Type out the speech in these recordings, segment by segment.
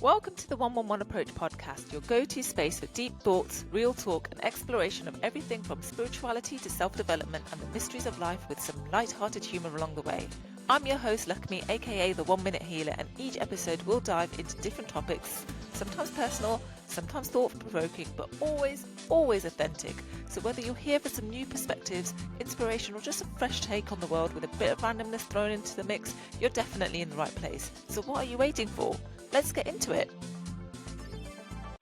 Welcome to the 111 Approach podcast, your go-to space for deep thoughts, real talk, and exploration of everything from spirituality to self-development and the mysteries of life with some light-hearted humour along the way. I'm your host, Lakshmi, aka the 1 Minute Healer, and each episode will dive into different topics, sometimes personal, sometimes thought-provoking, but always authentic. So whether you're here for some new perspectives, inspiration, or just a fresh take on the world with a bit of randomness thrown into the mix, you're definitely in the right place. So what are you waiting for? Let's get into it.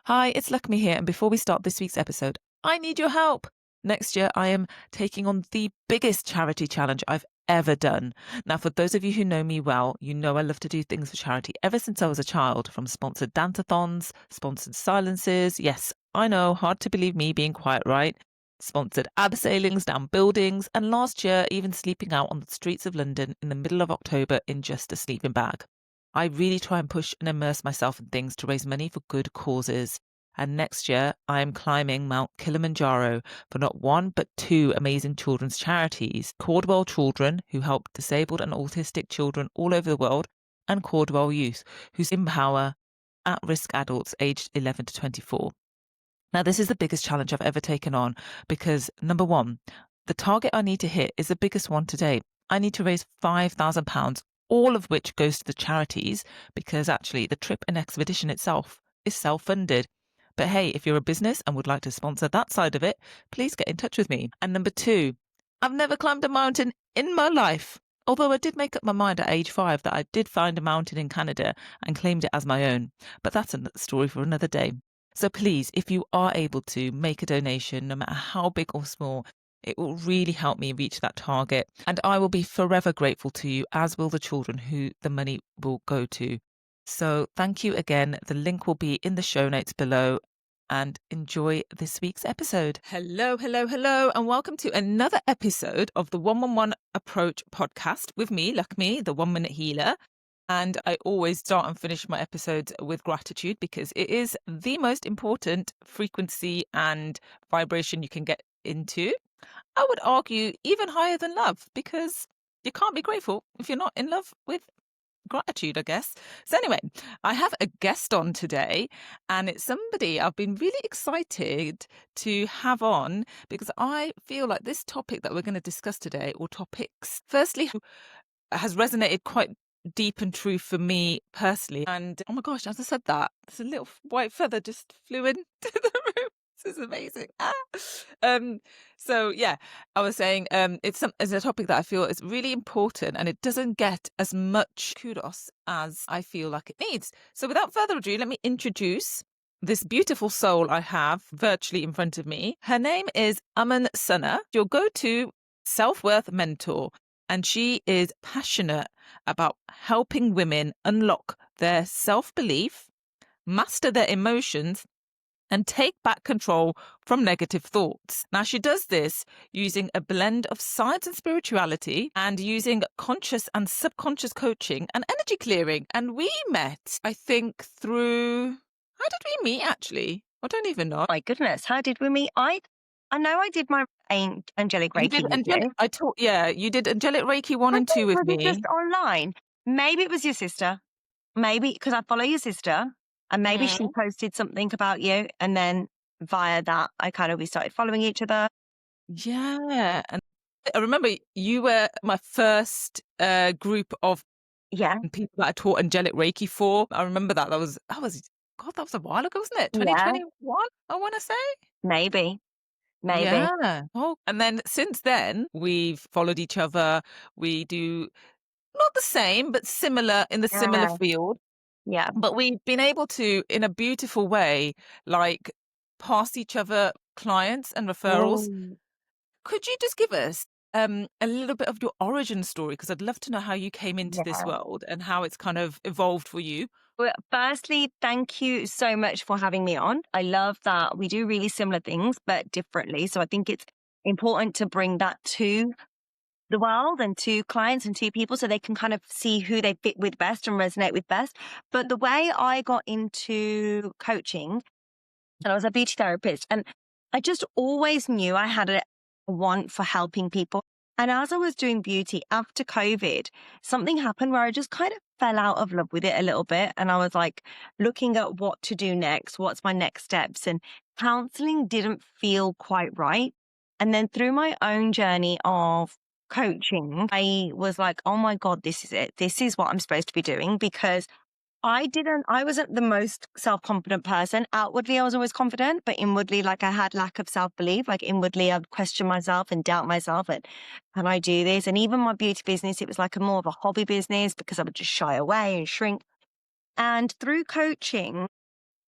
Hi, it's Lakshmi here, and before we start this week's episode, I need your help. Next year, I am taking on the biggest charity challenge I've ever done. Now, for those of you who know me well, you know I love to do things for charity ever since I was a child, from sponsored dance-a-thons, sponsored silences. Yes, I know, hard to believe me being quiet, right? Sponsored abseilings down buildings, and last year, even sleeping out on the streets of London in the middle of October in just a sleeping bag. I really try and push and immerse myself in things to raise money for good causes. And next year, I am climbing Mount Kilimanjaro for not one, but two amazing children's charities. Cordwell Children, who help disabled and autistic children all over the world, and Cordwell Youth, who empower at-risk adults aged 11 to 24. Now, this is the biggest challenge I've ever taken on because, number one, the target I need to hit is the biggest one to date. I need to raise £5,000, all of which goes to the charities, because actually the trip and expedition itself is self-funded. But hey, if you're a business and would like to sponsor that side of it, please get in touch with me. And number two, I've never climbed a mountain in my life. Although I did make up my mind at age 5 that I did find a mountain in Canada and claimed it as my own. But that's a story for another day. So please, if you are able to make a donation, no matter how big or small, it will really help me reach that target. And I will be forever grateful to you, as will the children who the money will go to. So thank you again. The link will be in the show notes below. And enjoy this week's episode. Hello, and welcome to another episode of the 111 Approach podcast with me, Lakshmi, the 1 Minute Healer. And I always start and finish my episodes with gratitude because it is the most important frequency and vibration you can get into. I would argue even higher than love, because you can't be grateful if you're not in love with gratitude, I guess. So anyway, I have a guest on today, and it's somebody I've been really excited to have on because I feel like this topic that we're going to discuss today, or topics, firstly, has resonated quite deep and true for me personally. And oh my gosh, as I said that, there's a little white feather just flew into the room. This is amazing. So yeah, I was saying it's a topic that I feel is really important, and it doesn't get as much kudos as I feel like it needs. So without further ado, let me introduce this beautiful soul I have virtually in front of me. Her name is Aman Sunner, your go-to self-worth mentor, and she is passionate about helping women unlock their self-belief, master their emotions, and take back control from negative thoughts. Now, she does this using a blend of science and spirituality, and using conscious and subconscious coaching and energy clearing. And we met, I think, through... How did we meet, actually? I don't even know. My goodness, how did we meet? I know I did my angelic Reiki. You did angelic Reiki 1 and 2 with me. Just online. Maybe it was your sister. Maybe because I follow your sister, and maybe she posted something about you, and then via that, we started following each other. Yeah, and I remember you were my first group of people that I taught angelic Reiki for. I remember that. That was a while ago, wasn't it? 2021, I want to say. Maybe. Yeah. Oh, and then since then, we've followed each other. We do not the same, but similar in the similar field. Yeah. But we've been able to, in a beautiful way, like pass each other clients and referrals. Could you just give us a little bit of your origin story? Because I'd love to know how you came into this world and how it's kind of evolved for you. Well, firstly, thank you so much for having me on. I love that we do really similar things, but differently. So I think it's important to bring that to the world and to clients and to people so they can kind of see who they fit with best and resonate with best. But the way I got into coaching, and I was a beauty therapist, and I just always knew I had a want for helping people. And as I was doing beauty after COVID, something happened where I just kind of fell out of love with it a little bit. And I was like looking at what to do next, what's my next steps. And counseling didn't feel quite right. And then through my own journey of coaching, I was like, oh my God, this is it. This is what I'm supposed to be doing, because I wasn't the most self-confident person. Outwardly, I was always confident, but inwardly, like I had lack of self-belief. Like inwardly, I'd question myself and doubt myself. And can I do this? And even my beauty business, it was like a more of a hobby business because I would just shy away and shrink. And through coaching,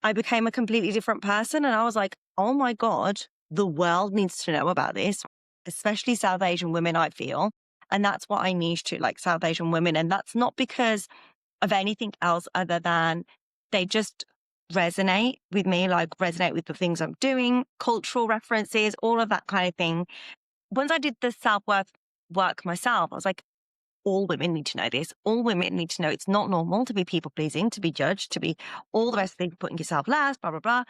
I became a completely different person. And I was like, oh my God, the world needs to know about this, especially South Asian women, I feel. And that's what I niche to, like South Asian women. And that's not because of anything else other than they just resonate with me, like resonate with the things I'm doing, cultural references, all of that kind of thing. Once I did the self-worth work myself, I was like, all women need to know this. All women need to know it's not normal to be people pleasing, to be judged, to be all the rest of things, putting yourself last, blah, blah, blah.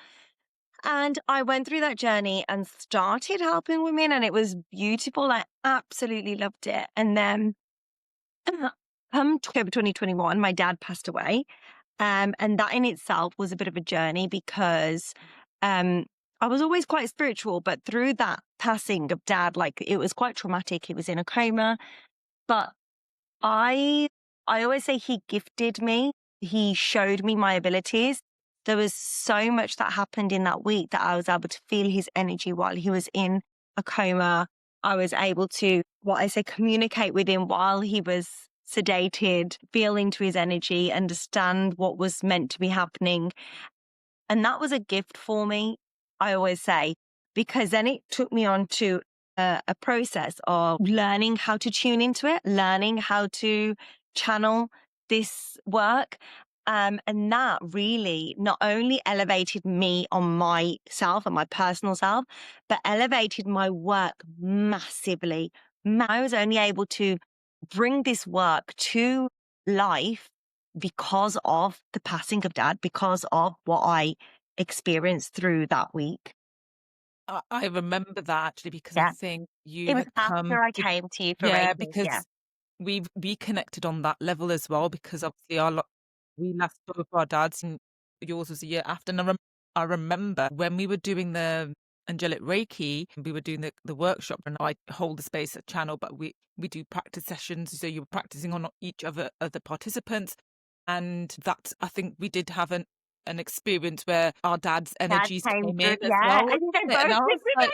And I went through that journey and started helping women, and it was beautiful. I absolutely loved it. And then come October 2021, my dad passed away. And that in itself was a bit of a journey because I was always quite spiritual, but through that passing of dad, like it was quite traumatic. He was in a coma, but I always say he gifted me. He showed me my abilities. There was so much that happened in that week that I was able to feel his energy while he was in a coma. I was able to, what I say, communicate with him while he was sedated, feel into his energy, understand what was meant to be happening. And that was a gift for me, I always say, because then it took me on to a process of learning how to tune into it, learning how to channel this work. And that really not only elevated me on myself and my personal self, but elevated my work massively. I was only able to bring this work to life because of the passing of dad, because of what I experienced through that week. I remember that actually because I Yeah. think you It was had come after I to, came to you for yeah, races. Yeah. because we connected on that level as well, because obviously we lost both our dads, and yours was a year after. And I remember when we were doing the angelic Reiki, we were doing the workshop, and I hold the space at channel, but we do practice sessions, so you were practicing on each other participants, and that I think we did have an experience where our dad's Dad energies came came through. in as Yeah. well, I think they wasn't it? And both I was did. like,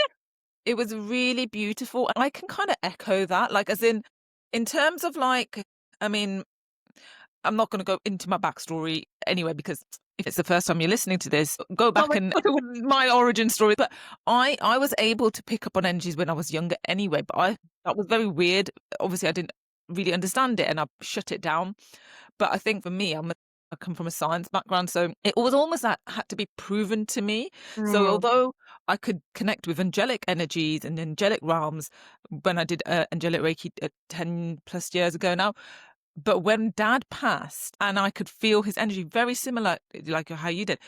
it was really beautiful. And I can kind of echo that, like, as in terms of like, I mean, I'm not going to go into my backstory anyway, because if it's the first time you're listening to this, go back and my origin story. But I was able to pick up on energies when I was younger anyway, but that was very weird. Obviously, I didn't really understand it and I shut it down. But I think for me, I come from a science background, so it was almost that had to be proven to me. So Mm, although I could connect with angelic energies and angelic realms when I did angelic Reiki 10 plus years ago now, but when dad passed and I could feel his energy very similar, like how you did,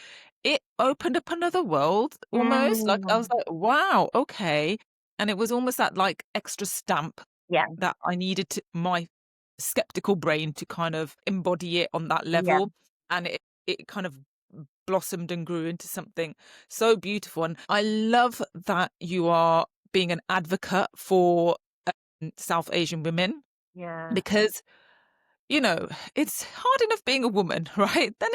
it opened up another world almost. Like I was mm, like, wow, okay. And it was almost that like extra stamp yeah. that I needed my skeptical brain to kind of embody it on that Yeah. level. And it kind of blossomed and grew into something so beautiful. And I love that you are being an advocate for South Asian women, Yeah. because it's hard enough being a woman, right? Then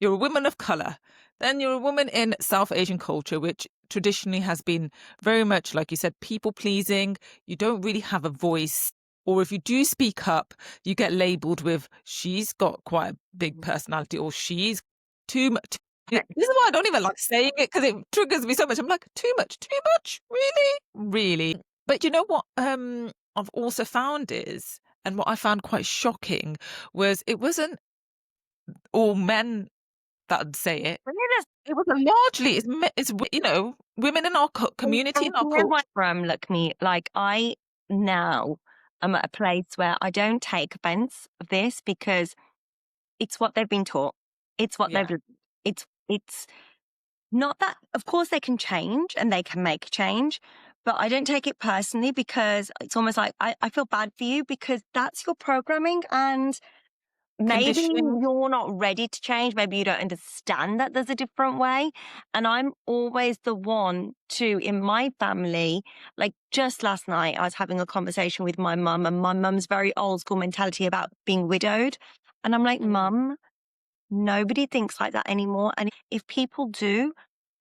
you're a woman of color. Then you're a woman in South Asian culture, which traditionally has been very much, like you said, people pleasing. You don't really have a voice. Or if you do speak up, you get labeled with, she's got quite a big personality, or she's too much. This is why I don't even like saying it, because it triggers me so much. I'm like, too much, really, really. But you know what? I've also found and what I found quite shocking was it wasn't all men that would say it. It was largely it's women in our community, in our You know culture. what, from look me, like I now am at a place where I don't take offense of this because it's what they've been taught. It's what Yeah. they've, it's not that, of course they can change and they can make change, but I don't take it personally because it's almost like I feel bad for you because that's your programming. And maybe conditioning. you're not ready to change. Maybe you don't understand that there's a different way. And I'm always the one to, in my family, like just last night, I was having a conversation with my mum, and my mum's very old school mentality about being widowed. And I'm like, Mm. Mum, nobody thinks like that anymore. And if people do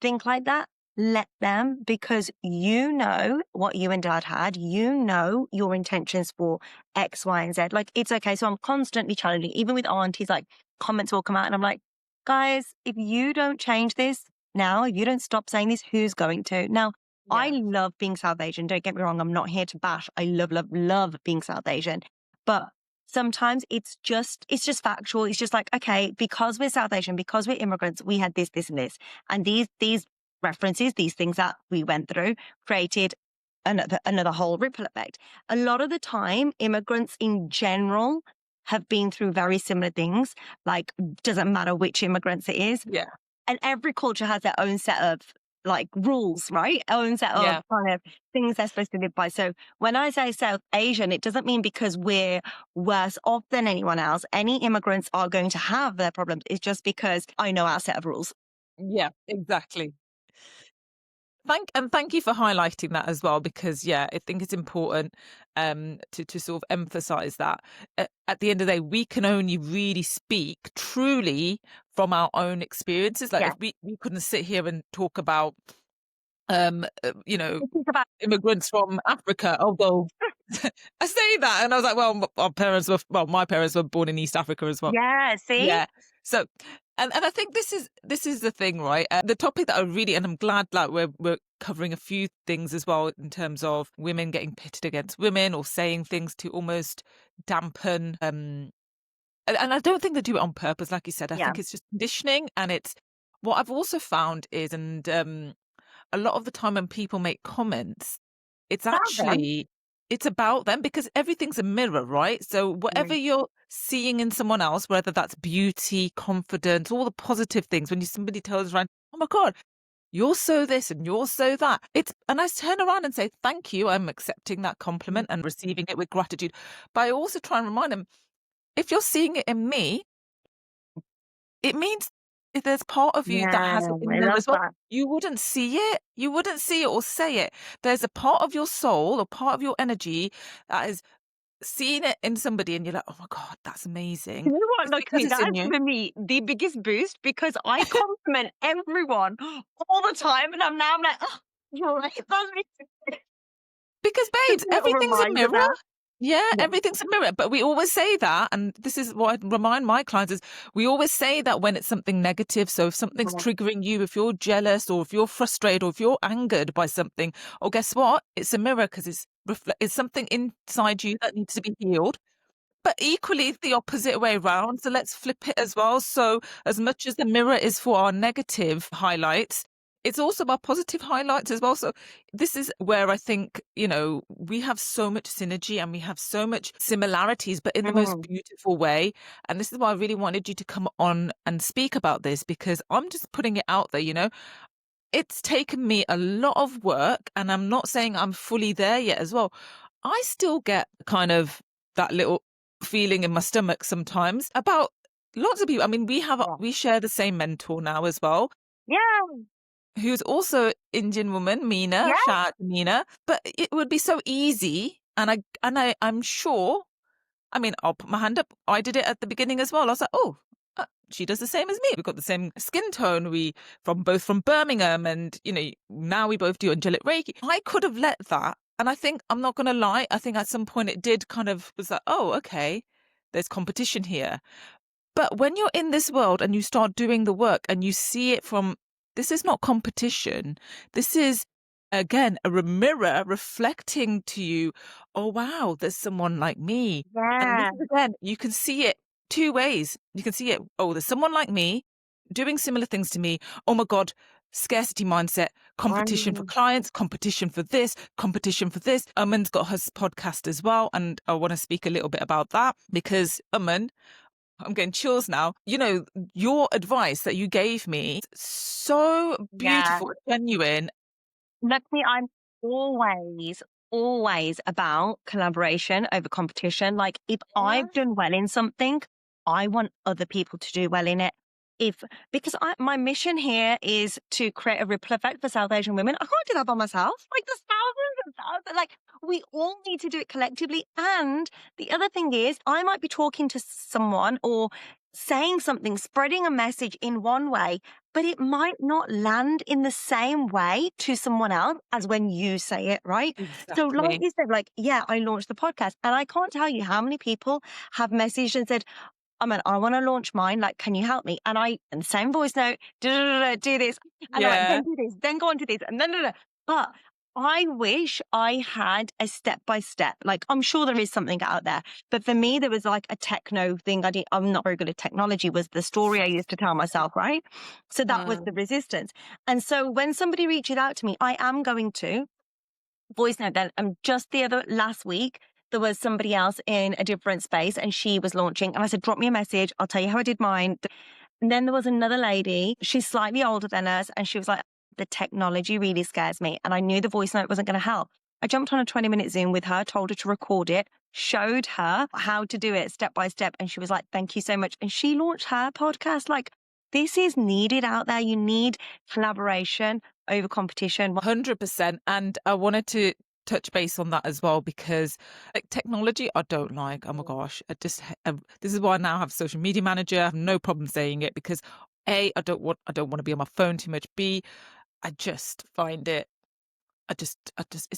think like that, let them, because you know what you and dad had. You know your intentions for X, Y, and Z. Like, it's okay. So I'm constantly challenging, even with aunties, like comments will come out, and I'm like, guys, if you don't change this now, if you don't stop saying this, who's going to? Now, I Yeah. love being South Asian. Don't get me wrong. I'm not here to bash. I love, love, love being South Asian. But sometimes it's just factual. It's just like, okay, because we're South Asian, because we're immigrants, we had this, this, and this. And these references, these things that we went through created another whole ripple effect. A lot of the time, immigrants in general have been through very similar things. Like, doesn't matter which immigrants it is. Yeah. And every culture has their own set of like rules, right? Own set of Yeah. kind of things they're supposed to live by. So when I say South Asian, it doesn't mean because we're worse off than anyone else. Any immigrants are going to have their problems. It's just because I know our set of rules. Yeah, exactly. Thank you for highlighting that as well, because I think it's important to sort of emphasize that at the end of the day, we can only really speak truly from our own experiences. Like Yeah. if we couldn't sit here and talk about um uh, you know Think about, immigrants from Africa, although I say that and I was like, well, my parents were born in East Africa as well. yeah, see? Yeah. So, and I think this is the thing, right? The topic that I really, and I'm glad that we're covering a few things as well in terms of women getting pitted against women or saying things to almost dampen. And I don't think they do it on purpose, like you said. I Yeah. think it's just conditioning, and it's what I've also found is, and a lot of the time when people make comments, it's About them. actually it's about them because everything's a mirror, right? So whatever Mm. you're seeing in someone else, whether that's beauty, confidence, all the positive things, when somebody tells around, oh my God, you're so this and you're so that. And I turn around and say, thank you. I'm accepting that compliment and receiving it with gratitude. But I also try and remind them, if you're seeing it in me, it means if there's part of you that Yeah, has it in I there love as well. that. You wouldn't see it. You wouldn't see it or say it. There's a part of your soul or part of your energy that is seeing it in somebody and you're like, oh my God, that's amazing. You know what, Just because luckily, it's that in has you. given me the biggest boost because I compliment everyone all the time. And I'm like, oh, you're right. That's Because just babes, a little everything's a reminder mirror. there. Yeah, Yeah. everything's a mirror. But we always say that, and this is what I remind my clients is we always say that when it's something negative. So if something's Mhm. triggering you, if you're jealous or if you're frustrated or if you're angered by something, oh, guess what? It's a mirror because it's something inside you that needs to be healed. But equally, it's the opposite way around. So let's flip it as well. So as much as the mirror is for our negative highlights, it's also our positive highlights as well. So this is where I think, we have so much synergy and we have so much similarities, but in the most Mhm. beautiful way. And this is why I really wanted you to come on and speak about this, because I'm just putting it out there. It's taken me a lot of work, and I'm not saying I'm fully there yet as well. I still get kind of that little feeling in my stomach sometimes about lots of people. I mean, Yeah. we share the same mentor now as well, Yeah. who's also Indian woman, Meena, Yeah. shout out to Meena. But it would be so easy, I'm sure. I mean, I'll put my hand up. I did it at the beginning as well. I was like, oh, she does the same as me. We've got the same skin tone. We both from Birmingham, and now we both do angelic Reiki. I could have let that, and I think I'm not going to lie. I think at some point it did kind of was like, oh, okay, there's competition here. But when you're in this world and you start doing the work and you see it from, this is not competition. This is, again, a mirror reflecting to you, oh, wow, there's someone like me. And this Yeah. is, again, you can see it two ways. You can see it, oh, there's someone like me doing similar things to me. Oh my God, scarcity mindset, competition for Um, clients, competition for this, competition for this. Aman's got her podcast as well. And I want to speak a little bit about that because Aman, I'm getting chills now. Your advice that you gave me, so yeah. beautiful, genuine. Luckily, I'm always, always about collaboration over competition. Like, if Yeah. I've done well in something, I want other people to do well in it. Because my mission here is to create a ripple effect for South Asian women. I can't do that by myself. Like, there's thousands and thousands. Like, we all need to do it collectively. And the other thing is, I might be talking to someone or saying something, spreading a message in one way, but it might not land in the same way to someone else as when you say it, right? So, like Exactly. you said, like, yeah, I launched the podcast, and I can't tell you how many people have messaged and said, I want to launch mine. Like, can you help me? And the same voice note, do this. And I'm like, Yeah. then do this, then go on to this. And then. But I wish I had a step by step. Like, I'm sure there is something out there. But for me, there was like a techno thing. I'm not very good at technology, was the story I used to tell myself, right? So that was the resistance. And so when somebody reaches out to me, I am going to voice note then. Just last week, there was somebody else in a different space and she was launching. And I said, drop me a message. I'll tell you how I did mine. And then there was another lady, she's slightly older than us. And she was like, the technology really scares me. And I knew the voice note wasn't going to help. I jumped on a 20-minute Zoom with her, told her to record it, showed her how to do it step by step. And she was like, thank you so much. And she launched her podcast. Like, this is needed out there. You need collaboration over competition. 100%. And I wanted to touch base on that as well, because like technology I don't like. Oh my gosh, this is why I now have a social media manager. I have no problem saying it, because A, I don't want to be on my phone too much. B, I just find it it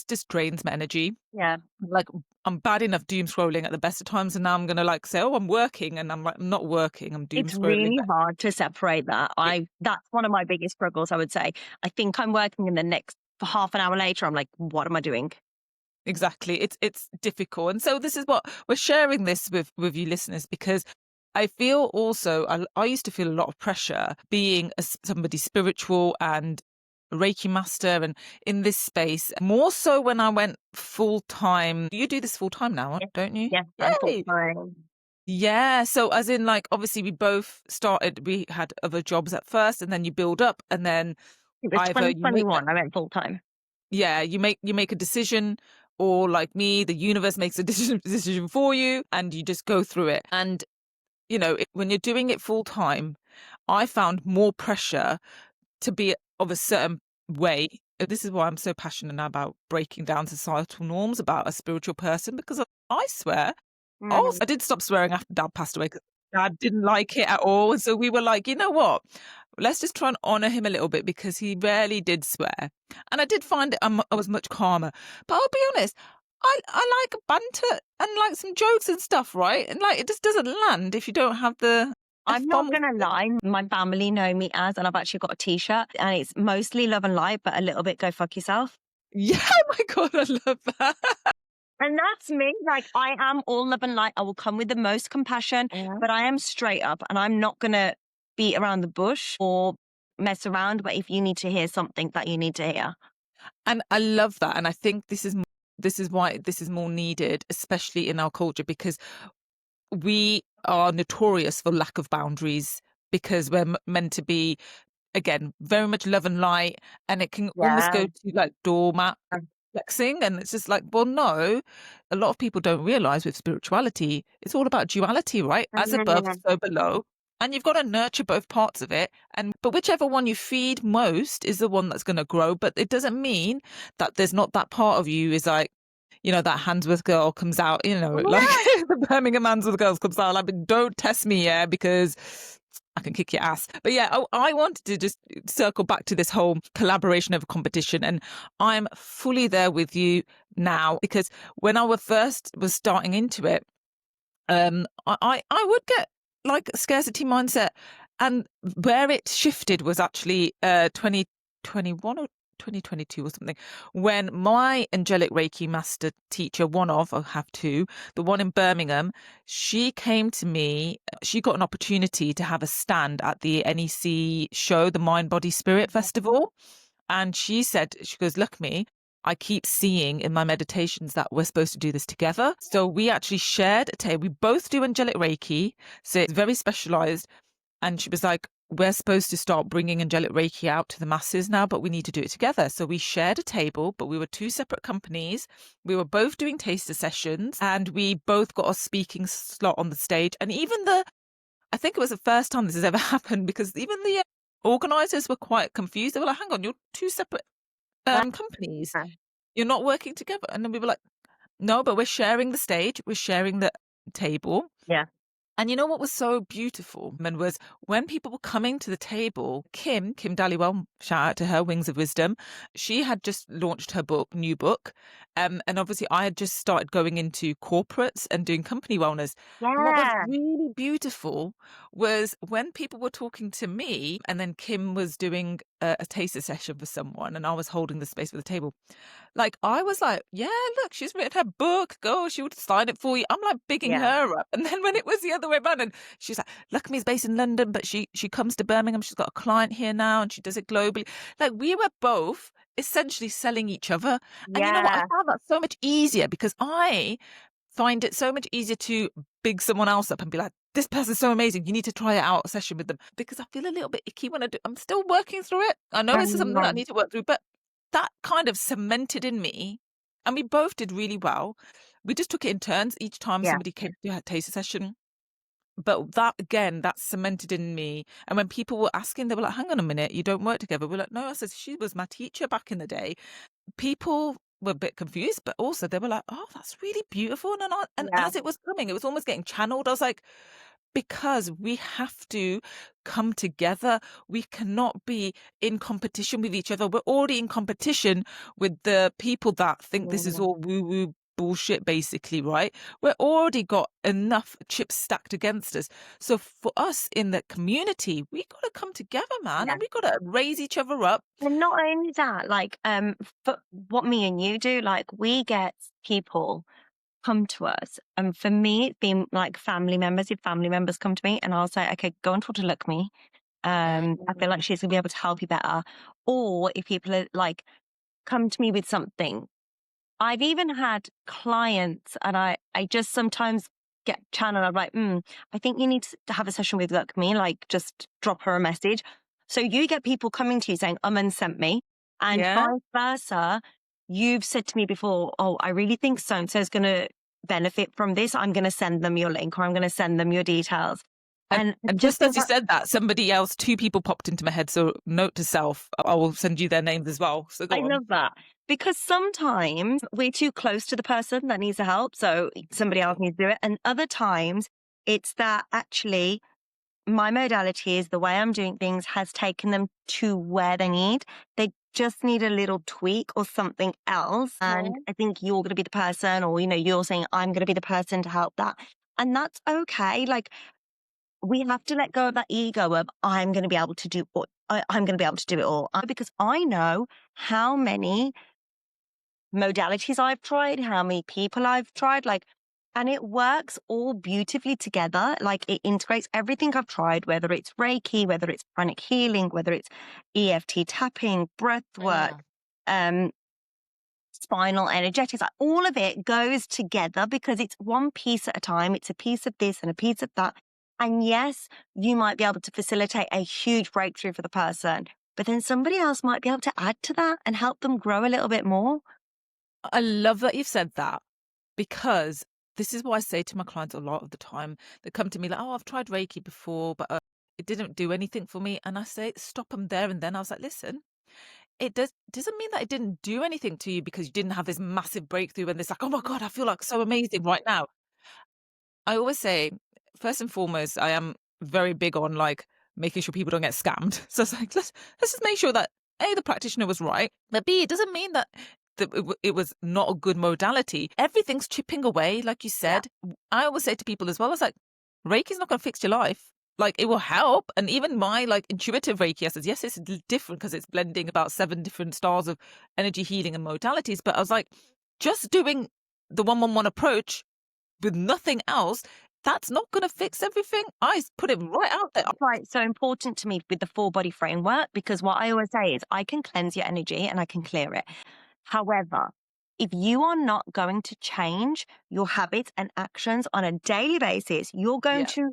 just drains my energy. Yeah. Like, I'm bad enough doom scrolling at the best of times, and now I'm gonna like say, oh, I'm working, and I'm like, I'm not working, I'm doom It's scrolling. really hard to separate that. That's one of my biggest struggles, I would say. I think I'm working, and the next for half an hour later, I'm like, what am I doing? Exactly. It's difficult. And so this is what we're sharing this with you listeners, because I feel also, I used to feel a lot of pressure being somebody spiritual and a Reiki master and in this space, more so when I went full time. You do this full time now, Yes, don't you? yes, I'm full Yay. time. Yeah. So as in, like, obviously we had other jobs at first, and then you build up, and then It was either you make 2021. I went full time. you make a decision, or like me, the universe makes a decision for you, and you just go through it. And when you're doing it full time, I found more pressure to be of a certain way. This is why I'm so passionate now about breaking down societal norms about a spiritual person, because I swear. Also, I did stop swearing after Dad passed away, because Dad didn't like it at all. And so we were like, you know what? Let's just try and honour him a little bit, because he rarely did swear. And I did find I was much calmer. But I'll be honest, I like banter and like some jokes and stuff, right? And like, it just doesn't land if you don't have the I'm not fun. going to lie. My family know me as, and I've actually got a t-shirt, and it's mostly love and light, but a little bit go fuck yourself. Yeah, oh my God, I love that. And that's me. Like, I am all love and light. I will come with the most compassion, but I am straight up, and I'm not going to beat around the bush or mess around. But if you need to hear something, that you need to hear. And I love that. And I think this is why this is more needed, especially in our culture, because we are notorious for lack of boundaries, because we're meant to be, again, very much love and light, and it can almost Yeah. go to like doormat flexing. And it's just like, well, no, a lot of people don't realize with spirituality, it's all about duality, right? As above, so below. And you've got to nurture both parts of it. But whichever one you feed most is the one that's going to grow. But it doesn't mean that there's not that part of you is like, that Handsworth girl comes out, like the Birmingham Handsworth girls comes out. Like, don't test me, yeah, because I can kick your ass. But yeah, I wanted to just circle back to this whole collaboration over competition. And I'm fully there with you now, because when I was starting into it, I would get like a scarcity mindset. And where it shifted was actually 2021 or 2022 or something, when my angelic Reiki master teacher, I have two, the one in Birmingham, she came to me. She got an opportunity to have a stand at the NEC show, the Mind Body Spirit Festival. And she goes, look, me, I keep seeing in my meditations that we're supposed to do this together. So we actually shared a table. We both do angelic Reiki, so it's very specialized. And she was like, we're supposed to start bringing angelic Reiki out to the masses now, but we need to do it together. So we shared a table, but we were two separate companies. We were both doing taster sessions, and we both got a speaking slot on the stage. And even the I think it was the first time this has ever happened, because even the organisers were quite confused. They were like, hang on, you're two separate companies. Yeah. You're not working together. And then we were like, no, but we're sharing the stage. We're sharing the table. Yeah. And you know what was so beautiful, man, was when people were coming to the table, Kim Dhaliwal, shout out to her, Wings of Wisdom, she had just launched her new book. And obviously I had just started going into corporates and doing company wellness. And what was Yeah. really beautiful was when people were talking to me, and then Kim was doing a taster session for someone, and I was holding the space for the table. Like, I was like, yeah, look, she's written her book. Go, she would sign it for you. I'm like bigging Yeah. her up. And then when it was the other way around, and she's like, Luckmy's based in London, but she comes to Birmingham. She's got a client here now, and she does it globally. Like, we were both essentially selling each other. And you know what? I Yeah. found that so much easier, because I find it so much easier to big someone else up and be like, this person's so amazing, you need to try it out, a session with them, because I feel a little bit icky when I do. I'm still working through it. I know it's something that I need to work through, but that kind of cemented in me, and we both did really well. We just took it in turns each time Yeah. somebody came to do a taster session. But that, again, that cemented in me. And when people were asking, they were like, hang on a minute, you don't work together. We're like, no, I said, she was my teacher back in the day. People were a bit confused, but also they were like, oh, that's really beautiful. And Yeah. as it was coming, it was almost getting channeled. I was like, because we have to come together. We cannot be in competition with each other. We're already in competition with the people that think this is all woo-woo bullshit, basically, right? We're already got enough chips stacked against us. So for us in the community, we got to come together, man, Yeah. and we got to raise each other up. And not only that, like, for what me and you do, like, we get people come to us. And for me, it's been like family members. If family members come to me and I'll say, okay, go and talk to me. I feel like she's gonna be able to help you better. Or if people are like, come to me with something. I've even had clients, and I just sometimes get channeled. I'm like, I think you need to have a session with me, like just drop her a message. So you get people coming to you saying, Aman sent me, and Yeah. vice versa. You've said to me before, oh, I really think so-and-so is going to benefit from this. I'm going to send them your link, or I'm going to send them your details. And just as you said that, somebody else, two people popped into my head. So note to self, I will send you their names as well. So go I on. love that, because sometimes we're too close to the person that needs the help, so somebody else needs to do it. And other times it's that actually my modality is the way I'm doing things has taken them to where they need. They just need a little tweak or something else. And I think you're going to be the person, or, you're saying I'm going to be the person to help that. And that's okay. Like, we have to let go of that ego of I'm going to be able to do what I'm going to be able to do it all, because I know how many modalities I've tried, how many people I've tried, like, and it works all beautifully together. Like, it integrates everything I've tried, whether it's Reiki, whether it's pranic healing, whether it's EFT tapping, breath work, spinal energetics, like, all of it goes together because it's one piece at a time. It's a piece of this and a piece of that. And yes, you might be able to facilitate a huge breakthrough for the person, but then somebody else might be able to add to that and help them grow a little bit more. I love that you've said that, because this is what I say to my clients a lot of the time. They come to me like, oh, I've tried Reiki before, but it didn't do anything for me. And I say, stop them there and then. I was like, listen, it doesn't mean that it didn't do anything to you because you didn't have this massive breakthrough and it's like, oh my God, I feel like so amazing right now. I always say, first and foremost, I am very big on like making sure people don't get scammed. So it's like, let's just make sure that A, the practitioner was right, but B, it doesn't mean that it was not a good modality. Everything's chipping away, like you said. I always say to people as well, it's like, Reiki's not going to fix your life. Like, it will help. And even my like intuitive Reiki, I said, yes, it's different because it's blending about 7 different styles of energy healing and modalities. But I was like, just doing the 1-1-1 approach with nothing else, that's not going to fix everything. I put it right out there. That's why it's so important to me with the 4-body framework, because what I always say is I can cleanse your energy and I can clear it. However, if you are not going to change your habits and actions on a daily basis, you're going to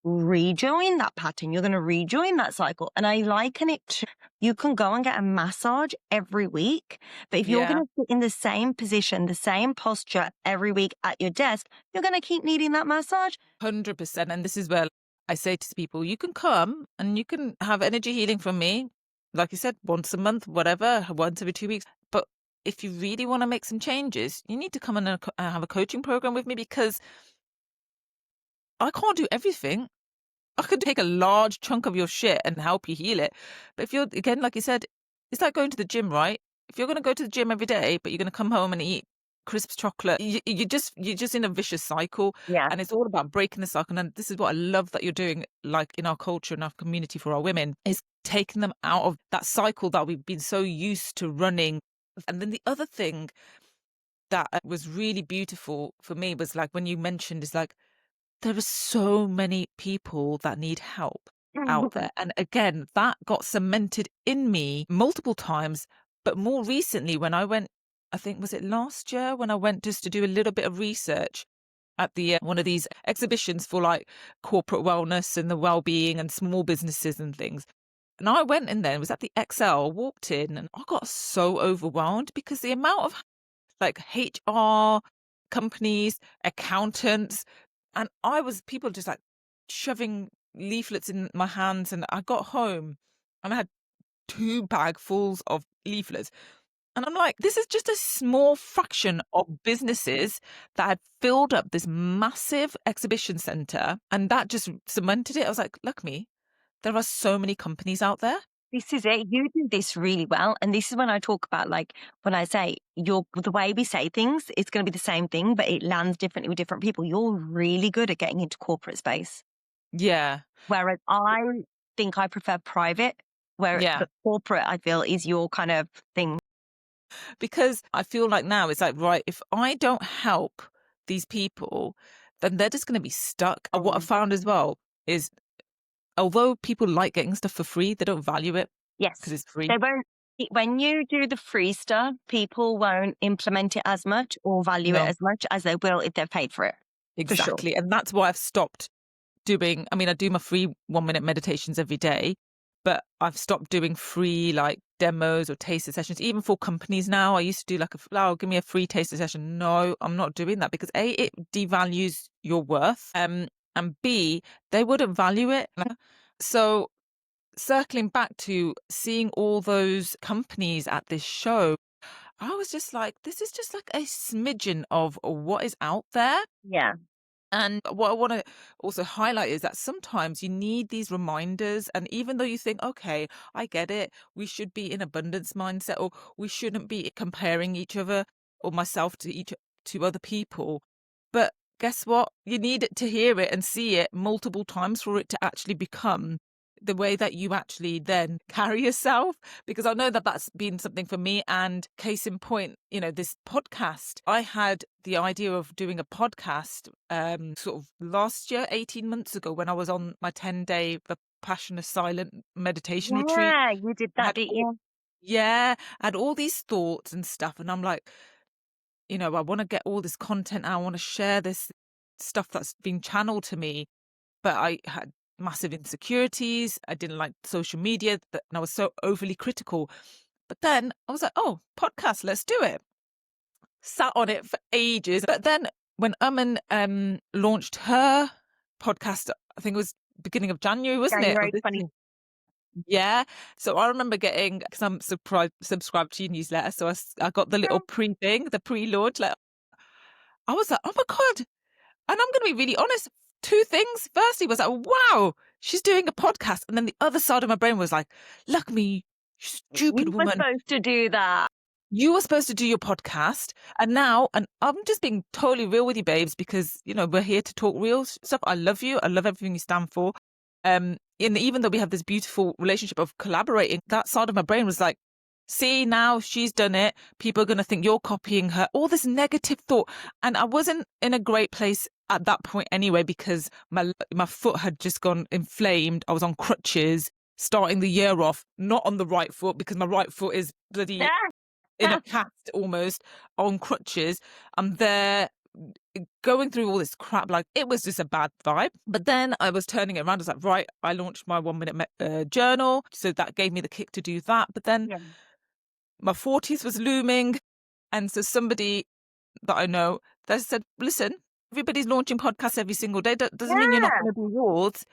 rejoin that pattern. You're going to rejoin that cycle. And I liken it to, you can go and get a massage every week, but if you're going to sit in the same position, the same posture every week at your desk, you're going to keep needing that massage. 100%. And this is where I say to people, you can come and you can have energy healing from me, like you said, once a month, whatever, once every 2 weeks. But if you really want to make some changes, you need to come and have a coaching program with me, because I can't do everything. I could take a large chunk of your shit and help you heal it. But if you're, again, like you said, it's like going to the gym, right? If you're going to go to the gym every day, but you're going to come home and eat crisps, chocolate, you're just in a vicious cycle. Yeah. And it's all about breaking the cycle. And this is what I love that you're doing, like in our culture and our community for our women, is taking them out of that cycle that we've been so used to running. And then the other thing that was really beautiful for me was like when you mentioned is like, there are so many people that need help out there. And again, that got cemented in me multiple times. But more recently, when I went, I think, was it last year, when I went just to do a little bit of research at the one of these exhibitions for like corporate wellness and the well-being and small businesses and things. And I went in there, it was at the XL, walked in, and I got so overwhelmed because the amount of like HR companies, accountants, and people just like shoving leaflets in my hands. And I got home and I had 2 bagfuls of leaflets. And I'm like, this is just a small fraction of businesses that had filled up this massive exhibition center. And that just cemented it. I was like, look, me, there are so many companies out there. This is it. You do this really well. And this is when I talk about, like, when I say the way we say things, it's going to be the same thing, but it lands differently with different people. You're really good at getting into corporate space. Yeah. Whereas I think I prefer private, Yeah. but corporate, I feel, is your kind of thing. Because I feel like now it's like, right, if I don't help these people, then they're just going to be stuck. And what I found as well is, although people like getting stuff for free, they don't value it Yes. because it's free. They won't. When you do the free stuff, people won't implement it as much or value it No, as much as they will if they've paid for it. For sure. exactly. And that's why I've stopped doing, I mean, I do my free 1 minute meditations every day, but I've stopped doing free like demos or taster sessions, even for companies now. I used to do like oh, give me a free taster session. No, I'm not doing that because A, it devalues your worth. And B, they wouldn't value it. So circling back to seeing all those companies at this show, I was just like, this is just like a smidgen of what is out there. Yeah. And what I want to also highlight is that sometimes you need these reminders. And even though you think, okay, I get it, we should be in abundance mindset, or we shouldn't be comparing each other or myself to other people. But guess what? You need to hear it and see it multiple times for it to actually become the way that you actually then carry yourself. Because I know that that's been something for me. And case in point, this podcast, I had the idea of doing a podcast sort of last year, 18 months ago, when I was on my 10-day Vipassana silent meditation retreat. Yeah, you did that, didn't you? Yeah, I had all these thoughts and stuff. And I'm like, I want to get all this content out. I want to share this stuff that's been channeled to me. But I had massive insecurities. I didn't like social media, and I was so overly critical. But then I was like, oh, podcast, let's do it. Sat on it for ages. But then when Aman launched her podcast, I think it was beginning of January, wasn't it? January 20. Yeah. So I remember getting, because I'm subscribed to your newsletter, so I got the little pre-thing, the pre-launch. Like, I was like, oh my God. And I'm going to be really honest. 2 things. Firstly was like, wow, she's doing a podcast. And then the other side of my brain was like, look me, you stupid You were woman. supposed to do that. You were supposed to do your podcast. And I'm just being totally real with you, babes, because, we're here to talk real stuff. I love you. I love everything you stand for. And even though we have this beautiful relationship of collaborating, that side of my brain was like, see, now she's done it. People are going to think you're copying her. All this negative thought. And I wasn't in a great place at that point anyway, because my foot had just gone inflamed. I was on crutches, starting the year off, not on the right foot, because my right foot is bloody in a cast almost, on crutches. I'm there going through all this crap. Like, it was just a bad vibe. But then I was turning it around. I was like, right, I launched my 1 minute journal. So that gave me the kick to do that. But then my 40s was looming. And so somebody that I know, they said, listen, everybody's launching podcasts every single day. Doesn't mean you're not Yeah. going to do yours.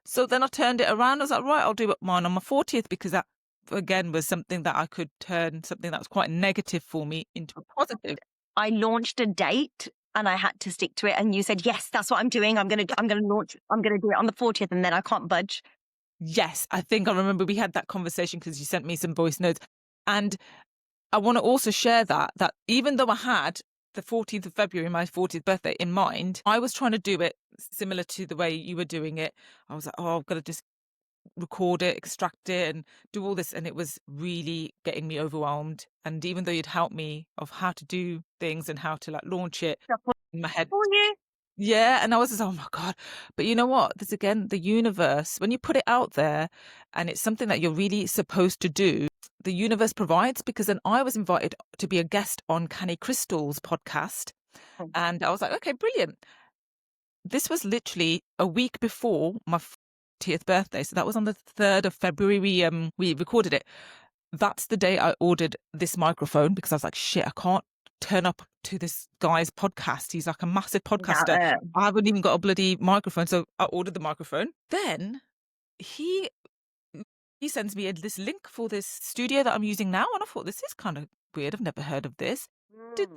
So then I turned it around. I was like, right, I'll do mine on my 40th, because that, again, was something that I could turn something that was quite negative for me into a positive. I launched a date and I had to stick to it. And you said, yes, that's what I'm doing. I'm going to launch, I'm going to do it on the 40th, and then I can't budge. Yes, I think I remember we had that conversation because you sent me some voice notes. And I want to also share that even though I had the 14th of February, my 40th birthday, in mind, I was trying to do it similar to the way you were doing it. I was like, oh, I've got to just record it, extract it, and do all this. And it was really getting me overwhelmed. And even though you'd helped me of how to do things and how to like launch it in my head. For you. Yeah. And I was just, oh my God. But you know what? There's again, the universe, when you put it out there and it's something that you're really supposed to do, the universe provides. Because then I was invited to be a guest on Canny Crystal's podcast. And I was like, okay, brilliant. This was literally a week before my 40th birthday. So that was on the 3rd of February. We recorded it. That's the day I ordered this microphone, because I was like, shit, I can't turn up to this guy's podcast. He's like a massive podcaster. Yeah. I haven't even got a bloody microphone. So I ordered the microphone. Then he sends me this link for this studio that I'm using now. And I thought, this is kind of weird. I've never heard of this. Did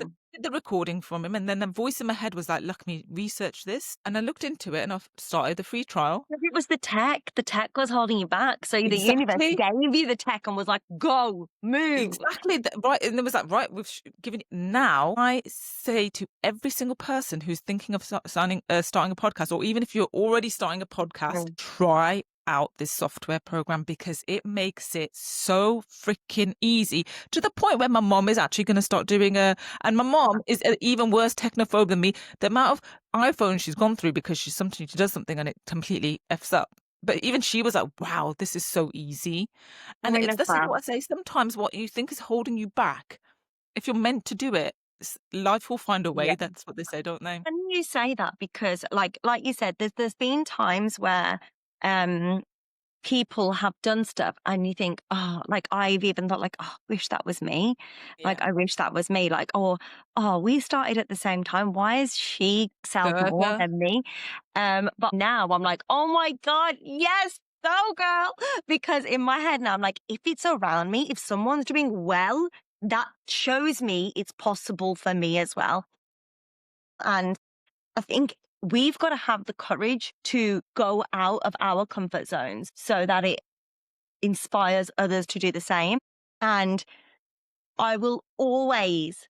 the recording from him, and then the voice in my head was like, look, me research this. And I looked into it and I started the free trial. It was the tech was holding you back. So the universe Exactly. gave you the tech and was like, go, move. Exactly. Right. And it was like, right, we've given it. Now I say to every single person who's thinking of starting a podcast, or even if you're already starting a podcast, try out this software program, because it makes it so freaking easy, to the point where my mom is actually going to start doing and my mom is an even worse technophobe than me. The amount of iPhones she's gone through because she does something and it completely F's up. But even she was like, wow, this is so easy. And this is what I say. Sometimes what you think is holding you back, if you're meant to do it, life will find a way. Yeah. That's what they say, don't they? And you say that because like you said, there's been times where people have done stuff and you think, oh, like I've even thought like, oh, wish that was me. Yeah. Like I wish that was me. Like, oh, we started at the same time. Why is she sells more than me? But now I'm like, oh my God, yes, go girl. Because in my head now I'm like, if it's around me, if someone's doing well, that shows me it's possible for me as well. And I think we've got to have the courage to go out of our comfort zones so that it inspires others to do the same. And I will always,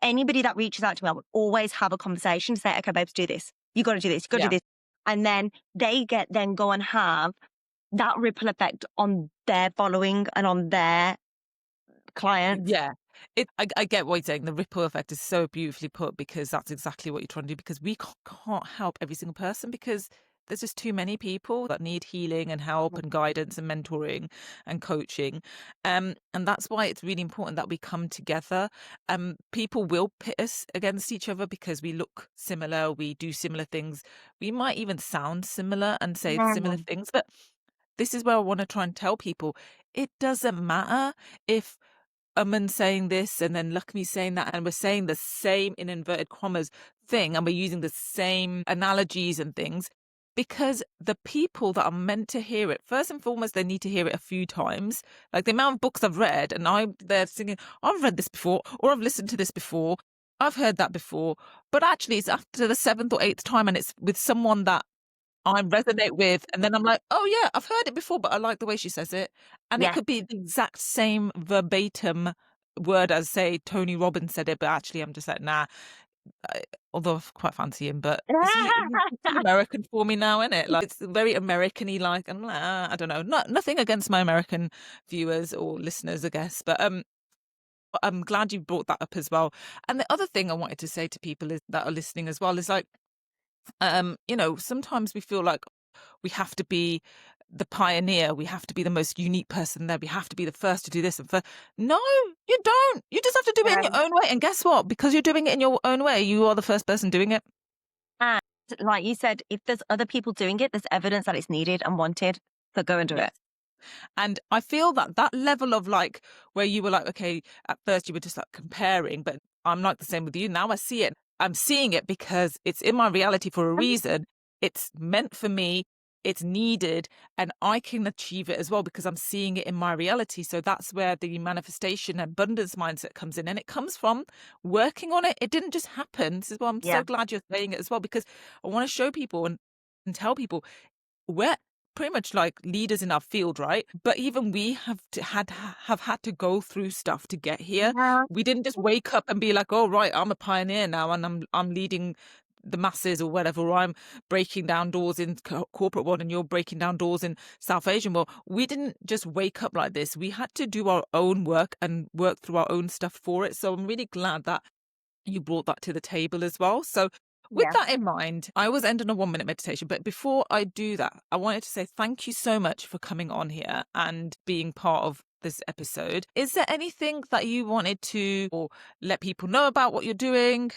anybody that reaches out to me, I will always have a conversation to say, okay, babes, do this. You got to do this. You got to do this. And then they then go and have that ripple effect on their following and on their clients. Yeah. I get what you're saying. The ripple effect is so beautifully put, because that's exactly what you're trying to do, because we can't help every single person, because there's just too many people that need healing and help and guidance and mentoring and coaching. And that's why it's really important that we come together. People will pit us against each other because we look similar, we do similar things. We might even sound similar and say similar things. But this is where I want to try and tell people, it doesn't matter if Aman saying this and then Lakshmi saying that, and we're saying the same, in inverted commas, thing, and we're using the same analogies and things, because the people that are meant to hear it, first and foremost, they need to hear it a few times. Like the amount of books I've read, and they're thinking, I've read this before, or I've listened to this before, I've heard that before, but actually it's after the 7th or 8th time, and it's with someone that I resonate with, and then I'm like, oh yeah, I've heard it before, but I like the way she says it. And it could be the exact same verbatim word as, say, Tony Robbins said it, but actually I'm just like, nah. Although I quite fancy him, but he's too American for me now, isn't it? Like, it's very American-y, like, and I don't know, nothing against my American viewers or listeners, I guess, but I'm glad you brought that up as well. And the other thing I wanted to say to people that are listening as well is like, sometimes we feel like we have to be the pioneer, we have to be the most unique person there, we have to be the first to do this and first. No, you don't. You just have to do it in your own way. And guess what? Because you're doing it in your own way, you are the first person doing it. And like you said, if there's other people doing it, there's evidence that it's needed and wanted, so go and do it. And I feel that level of like, where you were like, okay, at first you were just like comparing, but I'm like the same with you. Now I see it. I'm seeing it because it's in my reality for a reason. It's meant for me. It's needed, and I can achieve it as well because I'm seeing it in my reality. So that's where the manifestation abundance mindset comes in, and it comes from working on it. It didn't just happen. This is why I'm so glad you're saying it as well, because I want to show people and tell people we're pretty much like leaders in our field, right? But even we have had to go through stuff to get here. Yeah. We didn't just wake up and be like, oh right, I'm a pioneer now and I'm leading the masses or whatever, or I'm breaking down doors in corporate world and you're breaking down doors in South Asian world. We didn't just wake up like this. We had to do our own work and work through our own stuff for it. So I'm really glad that you brought that to the table as well. So with that in mind, I always end on a 1-minute meditation. But before I do that, I wanted to say thank you so much for coming on here and being part of this episode. Is there anything that you wanted to or let people know about what you're doing?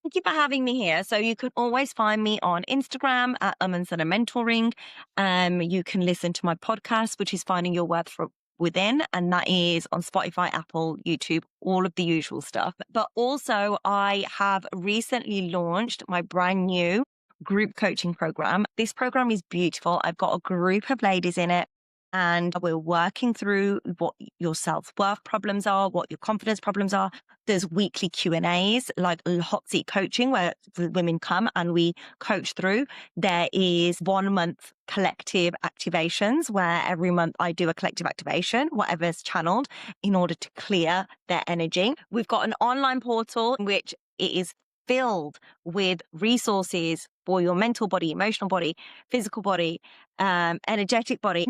Thank you for having me here. So you can always find me on Instagram at Aman Sunner Mentoring. You can listen to my podcast, which is Finding Your Worth from Within, and that is on Spotify, Apple, YouTube, all of the usual stuff. But also, I have recently launched my brand new group coaching program. This program is beautiful. I've got a group of ladies in it, and we're working through what your self-worth problems are, what your confidence problems are. There's weekly Q&As, like hot seat coaching, where the women come and we coach through. There is 1 month collective activations, where every month I do a collective activation, whatever's channeled, in order to clear their energy. We've got an online portal in which it is filled with resources for your mental body, emotional body, physical body, energetic body.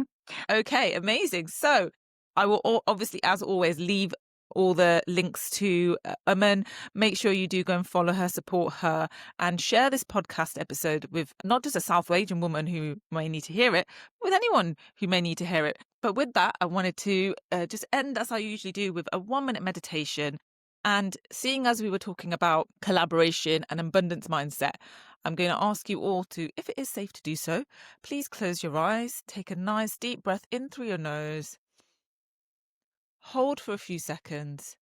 Okay, amazing. So I will obviously, as always, leave all the links to Aman. Make sure you do go and follow her, support her, and share this podcast episode with not just a South Asian woman who may need to hear it, but with anyone who may need to hear it. But with that, I wanted to just end, as I usually do, with a 1-minute meditation. And seeing as we were talking about collaboration and abundance mindset, I'm going to ask you all to, if it is safe to do so, please close your eyes, take a nice deep breath in through your nose, hold for a few seconds,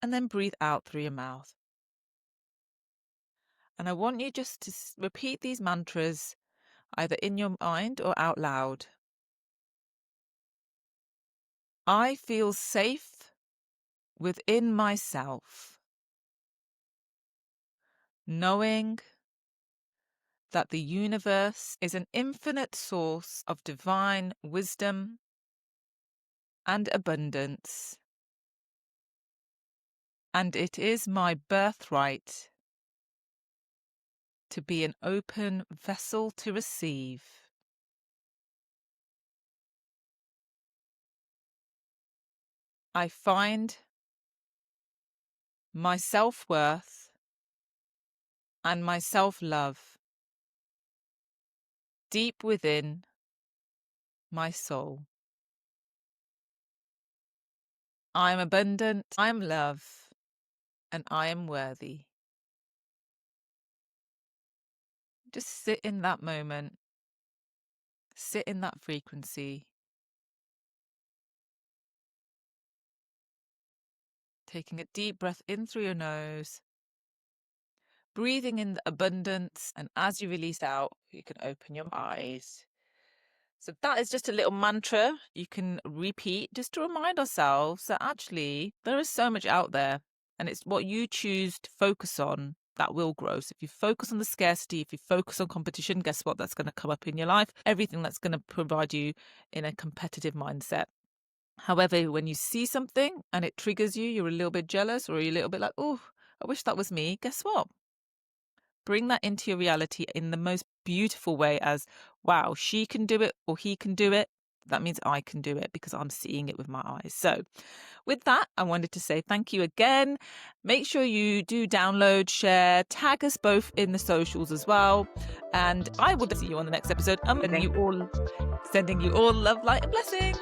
and then breathe out through your mouth. And I want you just to repeat these mantras either in your mind or out loud. I feel safe within myself, knowing that the universe is an infinite source of divine wisdom and abundance, and it is my birthright to be an open vessel to receive. I find my self-worth and my self-love deep within my soul. I am abundant, I am love, and I am worthy. Just sit in that moment, sit in that frequency, taking a deep breath in through your nose, breathing in the abundance, and as you release out, you can open your eyes. So that is just a little mantra you can repeat just to remind ourselves that actually there is so much out there, and it's what you choose to focus on that will grow. So if you focus on the scarcity, if you focus on competition, guess what? That's going to come up in your life. Everything that's going to provide you in a competitive mindset. However, when you see something and it triggers you, you're a little bit jealous or you're a little bit like, oh, I wish that was me. Guess what? Bring that into your reality in the most beautiful way as, wow, she can do it or he can do it. That means I can do it because I'm seeing it with my eyes. So with that, I wanted to say thank you again. Make sure you do download, share, tag us both in the socials as well. And I will see you on the next episode. I'm sending you all love, light, and blessings.